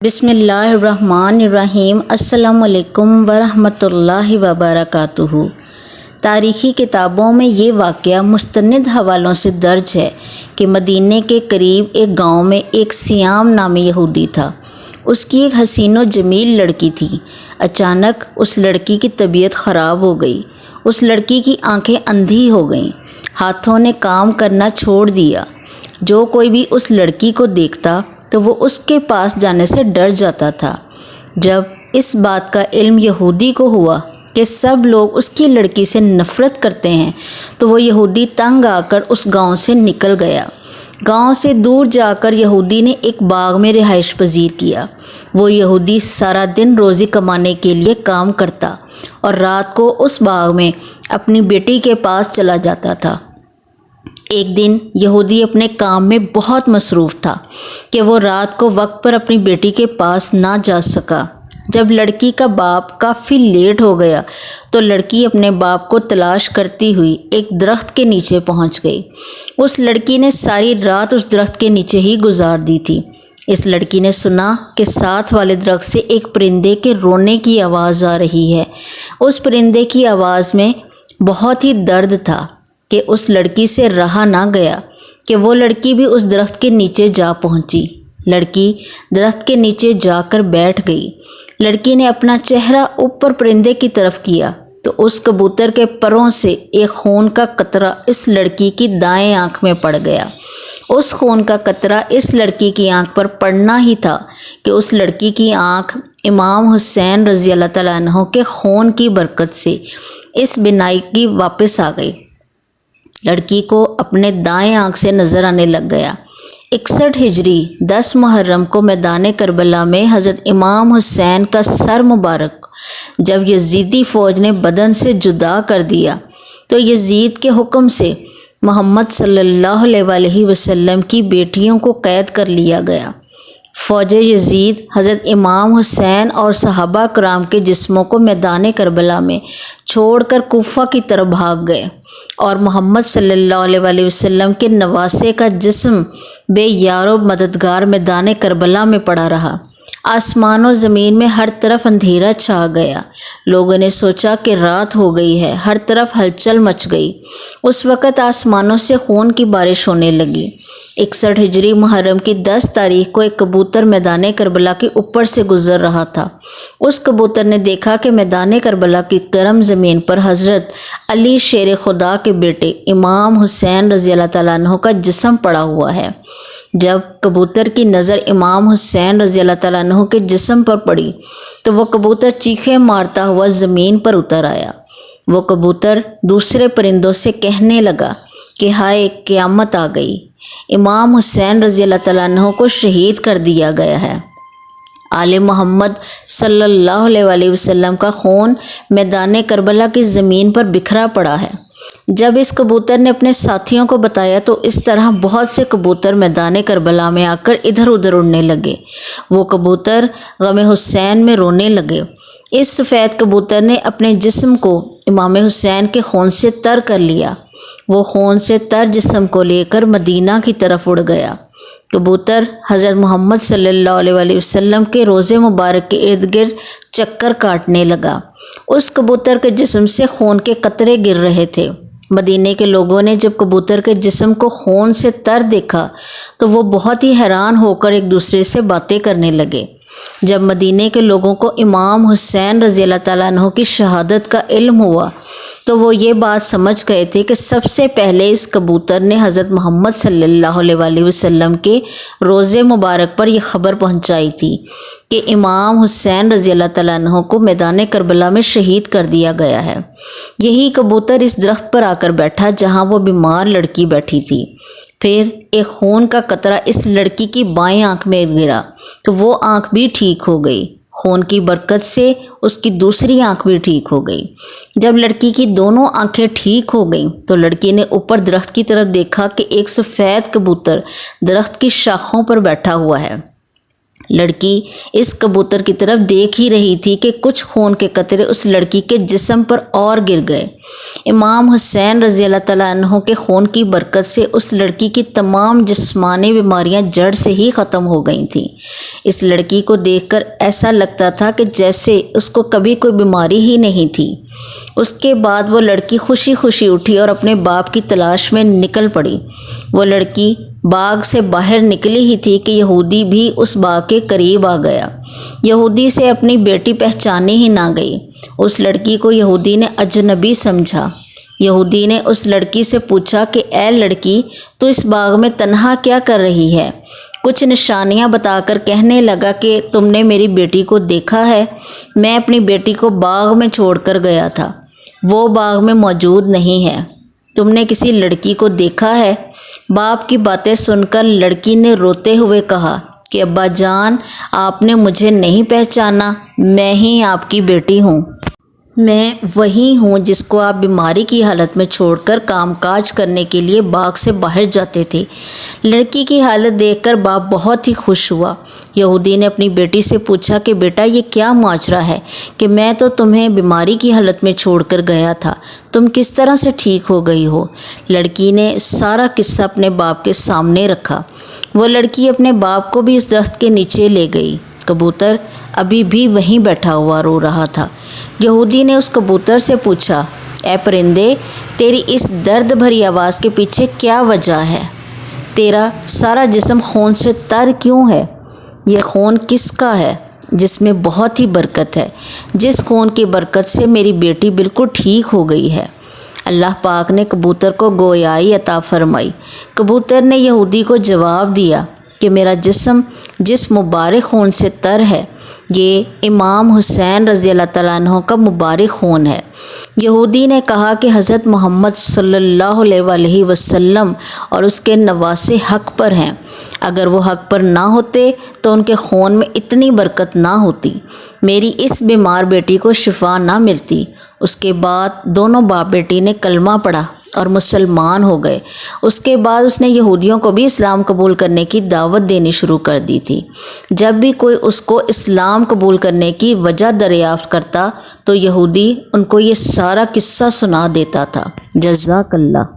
بسم اللہ الرحمن الرحیم۔ السلام علیکم ورحمۃ اللہ وبرکاتہ۔ تاریخی کتابوں میں یہ واقعہ مستند حوالوں سے درج ہے کہ مدینے کے قریب ایک گاؤں میں ایک سیام نامی یہودی تھا۔ اس کی ایک حسین و جمیل لڑکی تھی۔ اچانک اس لڑکی کی طبیعت خراب ہو گئی۔ اس لڑکی کی آنکھیں اندھی ہو گئیں، ہاتھوں نے کام کرنا چھوڑ دیا۔ جو کوئی بھی اس لڑکی کو دیکھتا تو وہ اس کے پاس جانے سے ڈر جاتا تھا۔ جب اس بات کا علم یہودی کو ہوا کہ سب لوگ اس کی لڑکی سے نفرت کرتے ہیں تو وہ یہودی تنگ آ کر اس گاؤں سے نکل گیا۔ گاؤں سے دور جا کر یہودی نے ایک باغ میں رہائش پذیر کیا۔ وہ یہودی سارا دن روزی کمانے کے لیے کام کرتا اور رات کو اس باغ میں اپنی بیٹی کے پاس چلا جاتا تھا۔ ایک دن یہودی اپنے کام میں بہت مصروف تھا کہ وہ رات کو وقت پر اپنی بیٹی کے پاس نہ جا سکا۔ جب لڑکی کا باپ کافی لیٹ ہو گیا تو لڑکی اپنے باپ کو تلاش کرتی ہوئی ایک درخت کے نیچے پہنچ گئی۔ اس لڑکی نے ساری رات اس درخت کے نیچے ہی گزار دی تھی۔ اس لڑکی نے سنا کہ ساتھ والے درخت سے ایک پرندے کے رونے کی آواز آ رہی ہے۔ اس پرندے کی آواز میں بہت ہی درد تھا کہ اس لڑکی سے رہا نہ گیا کہ وہ لڑکی بھی اس درخت کے نیچے جا پہنچی۔ لڑکی درخت کے نیچے جا کر بیٹھ گئی۔ لڑکی نے اپنا چہرہ اوپر پرندے کی طرف کیا تو اس کبوتر کے پروں سے ایک خون کا قطرہ اس لڑکی کی دائیں آنکھ میں پڑ گیا۔ اس خون کا قطرہ اس لڑکی کی آنکھ پر پڑنا ہی تھا کہ اس لڑکی کی آنکھ امام حسین رضی اللہ تعالیٰ عنہ کے خون کی برکت سے اس بینائی کی واپس آ گئی۔ لڑکی کو اپنے دائیں آنکھ سے نظر آنے لگ گیا۔ 61 ہجری 10 محرم کو میدان کربلا میں حضرت امام حسین کا سر مبارک جب یزیدی فوج نے بدن سے جدا کر دیا تو یزید کے حکم سے محمد صلی اللہ علیہ وسلم کی بیٹیوں کو قید کر لیا گیا۔ فوج یزید حضرت امام حسین اور صحابہ کرام کے جسموں کو میدان کربلا میں چھوڑ کر کوفہ کی طرف بھاگ گئے اور محمد صلی اللہ علیہ وسلم کے نواسے کا جسم بے یار و مددگار میدان کربلا میں پڑا رہا۔ آسمان و زمین میں ہر طرف اندھیرا چھا گیا۔ لوگوں نے سوچا کہ رات ہو گئی ہے، ہر طرف ہلچل مچ گئی۔ اس وقت آسمانوں سے خون کی بارش ہونے لگی۔ 61 ہجری محرم کی 10 تاریخ کو ایک کبوتر میدان کربلا کے اوپر سے گزر رہا تھا۔ اس کبوتر نے دیکھا کہ میدان کربلا کی گرم زمین پر حضرت علی شیر خدا کے بیٹے امام حسین رضی اللہ تعالیٰ عنہ کا جسم پڑا ہوا ہے۔ جب کبوتر کی نظر امام حسین رضی اللہ تعالیٰ عنہ کے جسم پر پڑی تو وہ کبوتر چیخیں مارتا ہوا زمین پر اتر آیا۔ وہ کبوتر دوسرے پرندوں سے کہنے لگا کہ ہائے قیامت آ گئی، امام حسین رضی اللہ تعالیٰ عنہ کو شہید کر دیا گیا ہے۔ آل محمد صلی اللہ علیہ وسلم کا خون میدان کربلا کی زمین پر بکھرا پڑا ہے۔ جب اس کبوتر نے اپنے ساتھیوں کو بتایا تو اس طرح بہت سے کبوتر میدان کربلا میں آ کر ادھر ادھر اڑنے لگے۔ وہ کبوتر غم حسین میں رونے لگے۔ اس سفید کبوتر نے اپنے جسم کو امام حسین کے خون سے تر کر لیا۔ وہ خون سے تر جسم کو لے کر مدینہ کی طرف اڑ گیا۔ کبوتر حضرت محمد صلی اللہ علیہ وسلم کے روضے مبارک کے ارد گرد چکر کاٹنے لگا۔ اس کبوتر کے جسم سے خون کے قطرے گر رہے تھے۔ مدینے کے لوگوں نے جب کبوتر کے جسم کو خون سے تر دیکھا تو وہ بہت ہی حیران ہو کر ایک دوسرے سے باتیں کرنے لگے۔ جب مدینے کے لوگوں کو امام حسین رضی اللہ تعالیٰ عنہ کی شہادت کا علم ہوا تو وہ یہ بات سمجھ گئے تھے کہ سب سے پہلے اس کبوتر نے حضرت محمد صلی اللہ علیہ وسلم کے روضے مبارک پر یہ خبر پہنچائی تھی کہ امام حسین رضی اللہ تعالیٰ عنہ کو میدان کربلا میں شہید کر دیا گیا ہے۔ یہی کبوتر اس درخت پر آ کر بیٹھا جہاں وہ بیمار لڑکی بیٹھی تھی۔ پھر ایک خون کا قطرہ اس لڑکی کی بائیں آنکھ میں گرا تو وہ آنکھ بھی ٹھیک ہو گئی۔ خون کی برکت سے اس کی دوسری آنکھ بھی ٹھیک ہو گئی۔ جب لڑکی کی دونوں آنکھیں ٹھیک ہو گئیں تو لڑکی نے اوپر درخت کی طرف دیکھا کہ ایک سفید کبوتر درخت کی شاخوں پر بیٹھا ہوا ہے۔ لڑکی اس کبوتر کی طرف دیکھ ہی رہی تھی کہ کچھ خون کے قطرے اس لڑکی کے جسم پر اور گر گئے۔ امام حسین رضی اللہ تعالیٰ عنہ کے خون کی برکت سے اس لڑکی کی تمام جسمانی بیماریاں جڑ سے ہی ختم ہو گئی تھیں۔ اس لڑکی کو دیکھ کر ایسا لگتا تھا کہ جیسے اس کو کبھی کوئی بیماری ہی نہیں تھی۔ اس کے بعد وہ لڑکی خوشی خوشی اٹھی اور اپنے باپ کی تلاش میں نکل پڑی۔ وہ لڑکی باغ سے باہر نکلی ہی تھی کہ یہودی بھی اس باغ کے قریب آ گیا۔ یہودی سے اپنی بیٹی پہچانی ہی نہ گئی۔ اس لڑکی کو یہودی نے اجنبی سمجھا۔ یہودی نے اس لڑکی سے پوچھا کہ اے لڑکی، تو اس باغ میں تنہا کیا کر رہی ہے؟ کچھ نشانیاں بتا کر کہنے لگا کہ تم نے میری بیٹی کو دیکھا ہے؟ میں اپنی بیٹی کو باغ میں چھوڑ کر گیا تھا، وہ باغ میں موجود نہیں ہے۔ تم نے کسی لڑکی کو دیکھا ہے؟ باپ کی باتیں سن کر لڑکی نے روتے ہوئے کہا کہ ابا جان، آپ نے مجھے نہیں پہچانا، میں ہی آپ کی بیٹی ہوں۔ میں وہی ہوں جس کو آپ بیماری کی حالت میں چھوڑ کر کام کاج کرنے کے لیے باغ سے باہر جاتے تھے۔ لڑکی کی حالت دیکھ کر باپ بہت ہی خوش ہوا۔ یہودی نے اپنی بیٹی سے پوچھا کہ بیٹا، یہ کیا ماجرا ہے کہ میں تو تمہیں بیماری کی حالت میں چھوڑ کر گیا تھا، تم کس طرح سے ٹھیک ہو گئی ہو؟ لڑکی نے سارا قصہ اپنے باپ کے سامنے رکھا۔ وہ لڑکی اپنے باپ کو بھی اس درخت کے نیچے لے گئی۔ کبوتر ابھی بھی وہیں بیٹھا ہوا رو رہا تھا۔ یہودی نے اس کبوتر سے پوچھا، اے پرندے، تیری اس درد بھری آواز کے پیچھے کیا وجہ ہے؟ تیرا سارا جسم خون سے تر کیوں ہے؟ یہ خون کس کا ہے جس میں بہت ہی برکت ہے، جس خون کی برکت سے میری بیٹی بالکل ٹھیک ہو گئی ہے؟ اللہ پاک نے کبوتر کو گویائی عطا فرمائی۔ کبوتر نے یہودی کو جواب دیا کہ میرا جسم جس مبارک خون سے تر ہے، یہ امام حسین رضی اللہ تعالیٰ عنہ کا مبارک خون ہے۔ یہودی نے کہا کہ حضرت محمد صلی اللہ علیہ وآلہ وسلم اور اس کے نواسے حق پر ہیں، اگر وہ حق پر نہ ہوتے تو ان کے خون میں اتنی برکت نہ ہوتی، میری اس بیمار بیٹی کو شفا نہ ملتی۔ اس کے بعد دونوں باپ بیٹی نے کلمہ پڑھا اور مسلمان ہو گئے۔ اس کے بعد اس نے یہودیوں کو بھی اسلام قبول کرنے کی دعوت دینی شروع کر دی تھی۔ جب بھی کوئی اس کو اسلام قبول کرنے کی وجہ دریافت کرتا تو یہودی ان کو یہ سارا قصہ سنا دیتا تھا۔ جزاک اللہ۔